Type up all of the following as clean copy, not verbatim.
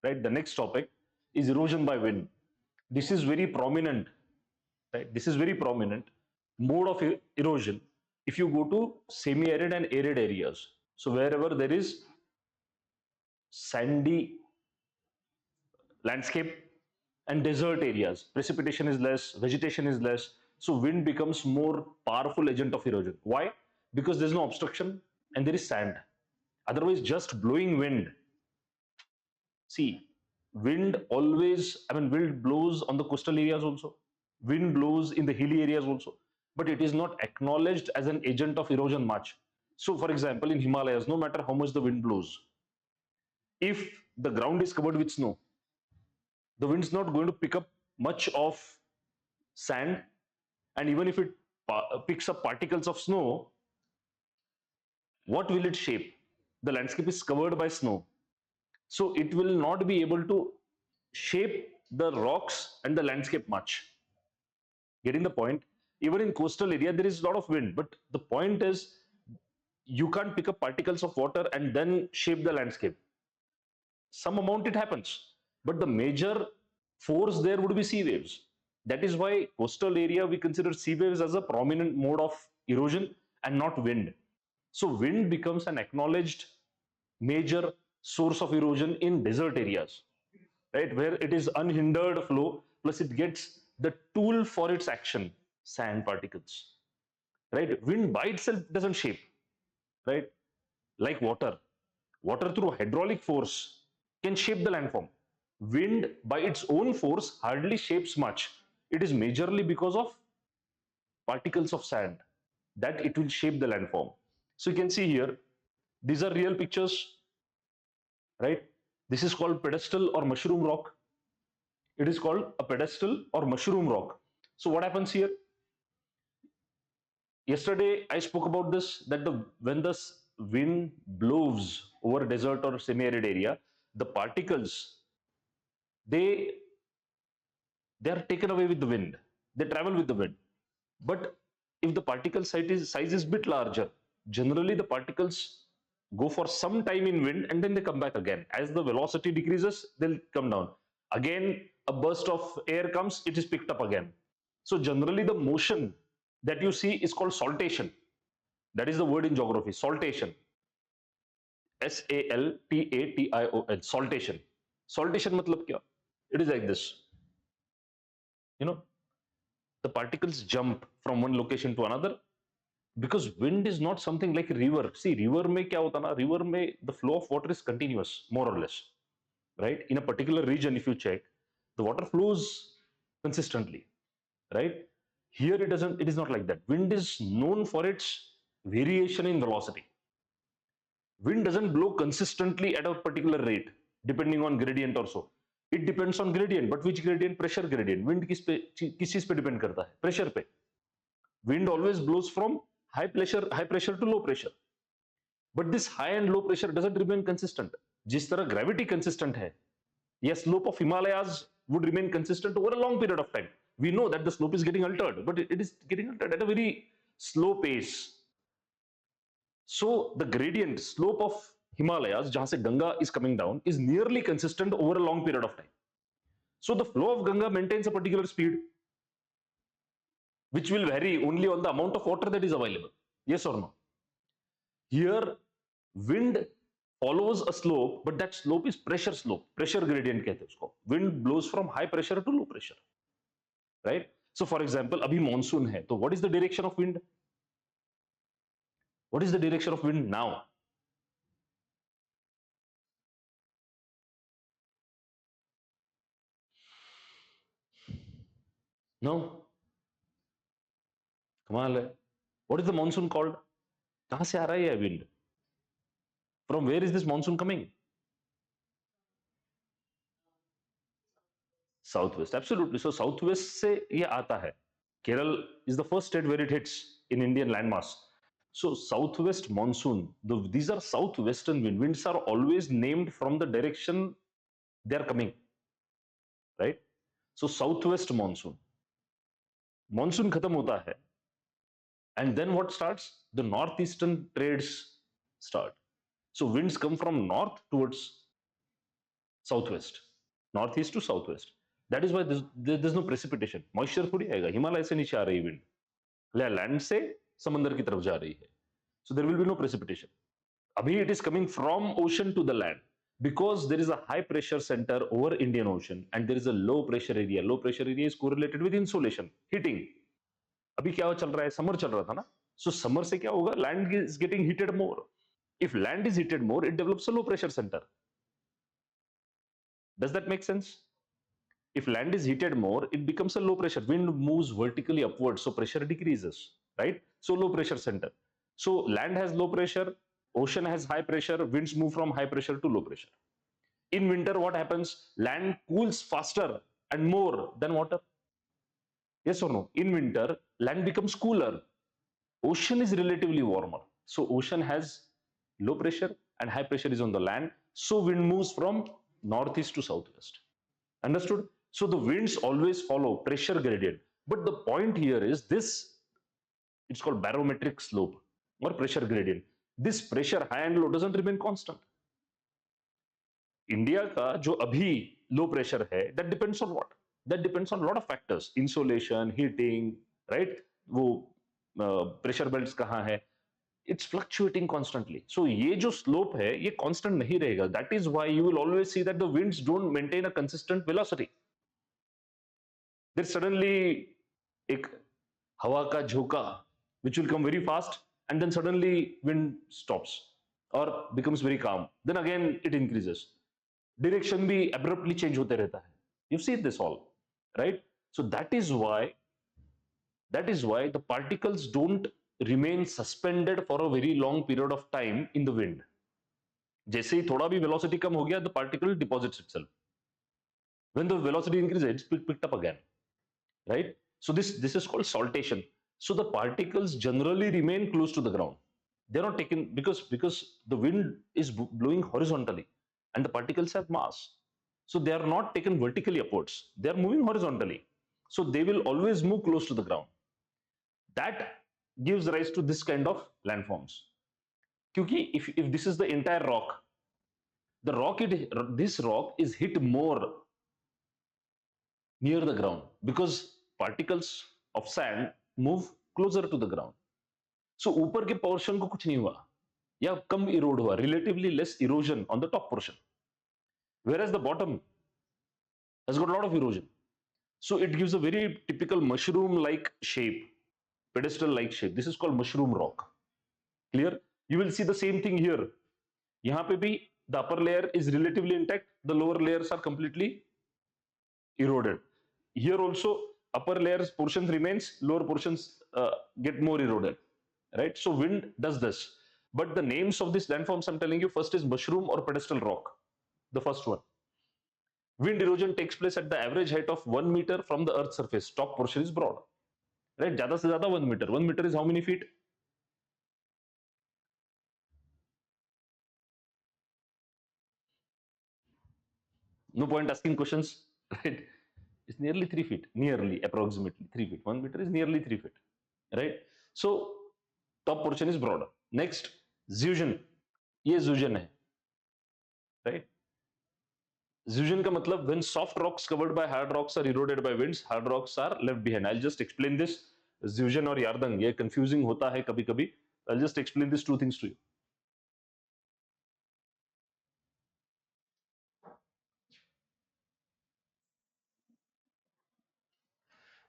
right? The next topic is erosion by wind. This is very prominent, right? This is very prominent mode of erosion if you go to semi-arid and arid areas. So wherever there is sandy landscape and desert areas, precipitation is less, vegetation is less, so wind becomes more powerful agent of erosion. Why? Because there's no obstruction and there is sand. Otherwise, just blowing wind, see, wind always, I mean, wind blows on the coastal areas also, wind blows in the hilly areas also, but it is not acknowledged as an agent of erosion much. So for example, in Himalayas, no matter how much the wind blows, if the ground is covered with snow, the wind's not going to pick up much of sand, and even if it picks up particles of snow, what will it shape? The landscape is covered by snow, so it will not be able to shape the rocks and the landscape much. Getting the point? Even in coastal area there is a lot of wind, but the point is you can't pick up particles of water and then shape the landscape. Some amount it happens, but the major force there would be sea waves. That is why coastal area we consider sea waves as a prominent mode of erosion and not wind. So wind becomes an acknowledged major source of erosion in desert areas, right, where it is unhindered flow, plus it gets the tool for its action, sand particles, right? Wind by itself doesn't shape, right? Like water through hydraulic force can shape the landform. Wind by its own force hardly shapes much. It is majorly because of particles of sand that it will shape the landform. So you can see here, these are real pictures, right? This is called pedestal or mushroom rock. It is called a pedestal or mushroom rock. So what happens here? Yesterday I spoke about this, that when the wind blows over desert or semi-arid area, the particles they they are taken away with the wind. They travel with the wind. But if the particle size is bit larger, generally the particles go for some time in wind and then they come back again. As the velocity decreases, they'll come down. Again, a burst of air comes, it is picked up again. So generally the motion that you see is called saltation. That is the word in geography, saltation. Saltation. Saltation. Saltation matlab kya? It is like this. You know, the particles jump from one location to another because wind is not something like a river. See, river mein kya hota na? River mein the flow of water is continuous, more or less, right? In a particular region, if you check, the water flows consistently, right? Here it doesn't. It is not like that. Wind is known for its variation in velocity. Wind doesn't blow consistently at a particular rate, depending on gradient or so. It depends on gradient, but which gradient? Pressure gradient. Wind किस चीज पे depend करता है? Pressure पे. Wind always blows from high pressure to low pressure. But this high and low pressure doesn't remain consistent. जिस तरह gravity consistent है, yes, slope of Himalayas would remain consistent over a long period of time. We know that the slope is getting altered, but it is getting altered at a very slow pace. So the gradient slope of Himalayas, jahan se Ganga is coming down, is nearly consistent over a long period of time. So the flow of Ganga maintains a particular speed, which will vary only on the amount of water that is available. Yes or no? Here, wind follows a slope, but that slope is pressure slope, pressure gradient कहते हैं उसको. Wind blows from high pressure to low pressure, right? So for example, अभी monsoon है, तो what is the direction of wind? What is the direction of wind now? No, कमाल है. What is the monsoon called? कहाँ से आ रहा है ये wind? From where is this monsoon coming? Southwest, absolutely. So southwest से ये आता है. Kerala is the first state where it hits in Indian landmass. So southwest monsoon, these are southwestern wind. Winds are always named from the direction they are coming, right? So southwest monsoon. Monsoon khatam hota hai. And then what starts? The northeastern trades start. So winds come from north towards southwest, northeast to southwest. That is why there's no precipitation. Moisture थोड़ी आएगा, हिमालय से नीचे आ रही wind, land से समंदर की तरफ जा रही है. So there will be no precipitation. Abhi it is coming from ocean to the land because there is a high pressure center over Indian Ocean and there is a low pressure area. Low pressure area is correlated with insolation, heating. अभी क्या चल रहा है, summer चल रहा था ना, so summer से क्या होगा, land is getting heated more. If land is heated more, it develops a low pressure center. Does that make sense? If land is heated more, it becomes a low pressure. Wind moves vertically upwards, so pressure decreases, right? So low pressure center. So land has low pressure, ocean has high pressure, winds move from high pressure to low pressure. In winter, what happens? Land cools faster and more than water. Yes or no? In winter, land becomes cooler. Ocean is relatively warmer. So ocean has low pressure and high pressure is on the land. So wind moves from northeast to southwest. Understood? So the winds always follow pressure gradient. But the point here is this, it's called barometric slope or pressure gradient. This pressure high and low doesn't remain constant. India का जो अभी low pressure है, that depends on what? That depends on a lot of factors. Insolation, heating, right? वो pressure belts कहाँ है? It's fluctuating constantly. So ये जो slope है, ये constant नहीं रहेगा. That is why you will always see that the winds don't maintain a consistent velocity. There's suddenly एक हवा का झोंका which will come very fast and then suddenly wind stops or becomes very calm. Then again it increases. Direction भी abruptly change होते रहता है. You've seen this all, right? So that is why the particles don't remain suspended for a very long period of time in the wind. जैसे ही थोड़ा भी velocity कम हो गया, the particle deposits itself. When the velocity increases, it's picked up again, right? So this is called saltation. So the particles generally remain close to the ground. They're not taken because the wind is blowing horizontally and the particles have mass. So they are not taken vertically upwards. They are moving horizontally. So they will always move close to the ground. That gives rise to this kind of landforms. Kyunki if this is the entire rock, this rock is hit more near the ground because particles of sand move closer to the ground. So ऊपर के portion को कुछ नहीं हुआ या कम erode हुआ, relatively less erosion on the top portion, whereas the bottom has got a lot of erosion. So it gives a very typical mushroom-like shape, pedestal-like shape. This is called mushroom rock. Clear? You will see the same thing here. यहाँ पे भी the upper layer is relatively intact, the lower layers are completely eroded. Here also upper layers portions remains, lower portions get more eroded, right? So wind does this. But the names of these landforms I'm telling you, first is mushroom or pedestal rock, the first one. Wind erosion takes place at the average height of 1 meter from the earth's surface. Top portion is broad, right? ज़्यादा से ज़्यादा 1 meter. 1 meter is how many feet? No point asking questions, right? It's nearly 3 feet, nearly, approximately 3 feet. 1 meter is nearly 3 feet, right? So top portion is broader. Next, Zeugen. ये Zeugen है, right? Zeugen का मतलब when soft rocks covered by hard rocks are eroded by winds, hard rocks are left behind. I'll just explain this. Zeugen और Yardang, ये confusing होता है कभी-कभी. I'll just explain these two things to you.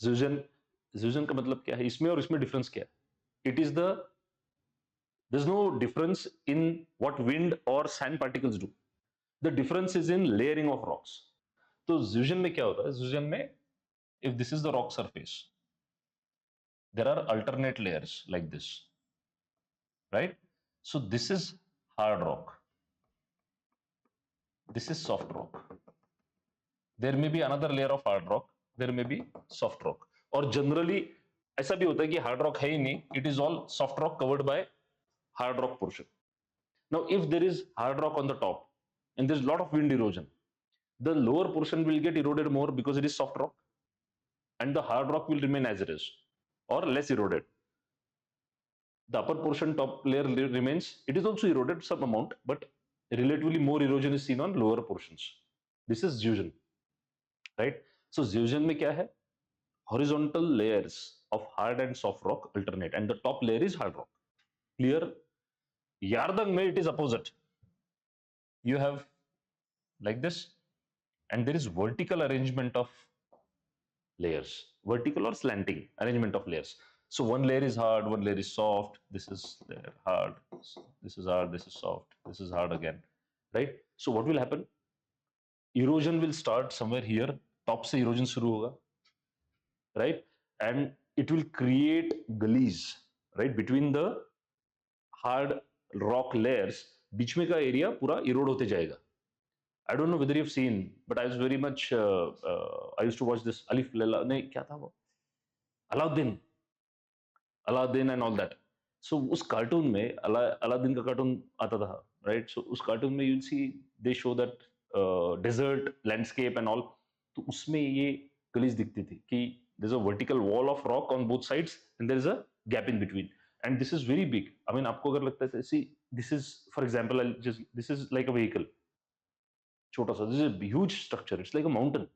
Zeugen का मतलब क्या है? इसमें और इसमें difference क्या है? There's no difference in what wind or sand particles do. The difference is in layering of rocks. तो Zeugen में क्या होता है? Zeugen में, if this is the rock surface, there are alternate layers like this, right? So this is hard rock. This is soft rock. There may be another layer of hard rock. There may be soft rock. और generally ऐसा भी होता है कि hard rock है ही नहीं. It is all soft rock covered by hard rock portion. Now, if there is hard rock on the top and there's a lot of wind erosion, the lower portion will get eroded more because it is soft rock, and the hard rock will remain as it is or less eroded. The upper portion, top layer remains. It is also eroded some amount, but relatively more erosion is seen on lower portions. This is Zeugen, right? So Zeugen में क्या है? Horizontal layers of hard and soft rock alternate, and the top layer is hard rock. Clear? Yardang में it is opposite. You have like this, and there is vertical arrangement of layers, vertical or slanting arrangement of layers. So one layer is hard, one layer is soft. This is layer hard, this is hard, this is soft, this is hard again, right? So what will happen? Erosion will start somewhere here, top se erosion shuru hoga, right? And it will create gullies, right, between the hard rock layers. बीच में का area पूरा इरोड होते जाएगा. I don't know whether you've seen, but I was very much I used to watch this Alif Lela, नहीं क्या था वो, Alauddin, Aladdin and all that. So उस कार्टून में अलादीन का कार्टून आता था, right? So उस कार्टून में you'll see they show that desert landscape and all. तो उसमें ये गलीज दिखती थी कि there's a vertical wall of rock on both sides and there is a gap in between, and this is very big. I mean आपको अगर लगता है, see this is, for example, this is like a vehicle, छोटा सा, this is a huge structure, it's like a mountain,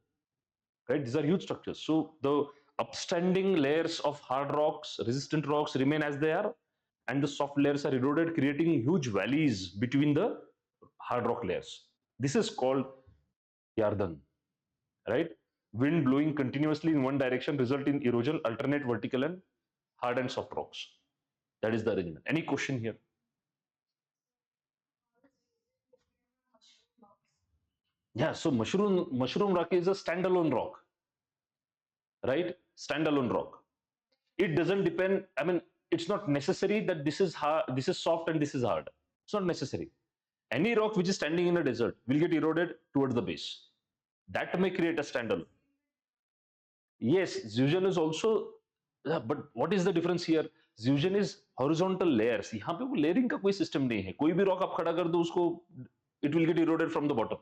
right? These are huge structures. So the upstanding layers of hard rocks, resistant rocks remain as they are, and the soft layers are eroded, creating huge valleys between the hard rock layers. This is called Yardang, right? Wind blowing continuously in one direction result in erosion, alternate vertical and hard and soft rocks. That is the arrangement. Any question here? Yeah, so mushroom rock is a standalone rock, right? Standalone rock. It doesn't depend. I mean, it's not necessary that this is hard, this is soft, and this is hard. It's not necessary. Any rock which is standing in a desert will get eroded towards the base. That may create a standalone. Yes, Zeugen is also, but what is the difference here? Zeugen is horizontal layers. यहाँ पे वो layering का कोई system नहीं है. कोई भी rock आप खड़ा कर दो उसको, it will get eroded from the bottom.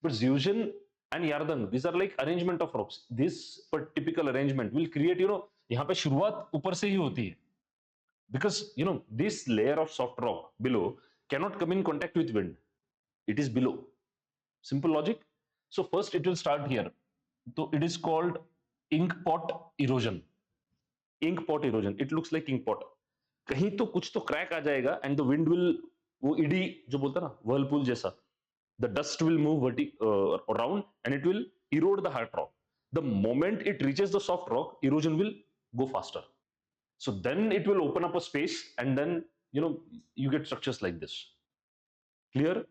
But Zeugen and Yardang, these are like arrangement of rocks. This typical arrangement will create, यहाँ पे शुरुआत ऊपर से ही होती है. Because, this layer of soft rock below cannot come in contact with wind. It is below. Simple logic. So first it will start here. So it is called ink pot erosion. Ink pot erosion. It looks like ink pot. कहीं तो कुछ तो crack आ जाएगा and the wind will, वो ED जो बोलता ना whirlpool जैसा, the dust will move around and it will erode the hard rock. The moment it reaches the soft rock, erosion will go faster. So then it will open up a space and then, you get structures like this. Clear?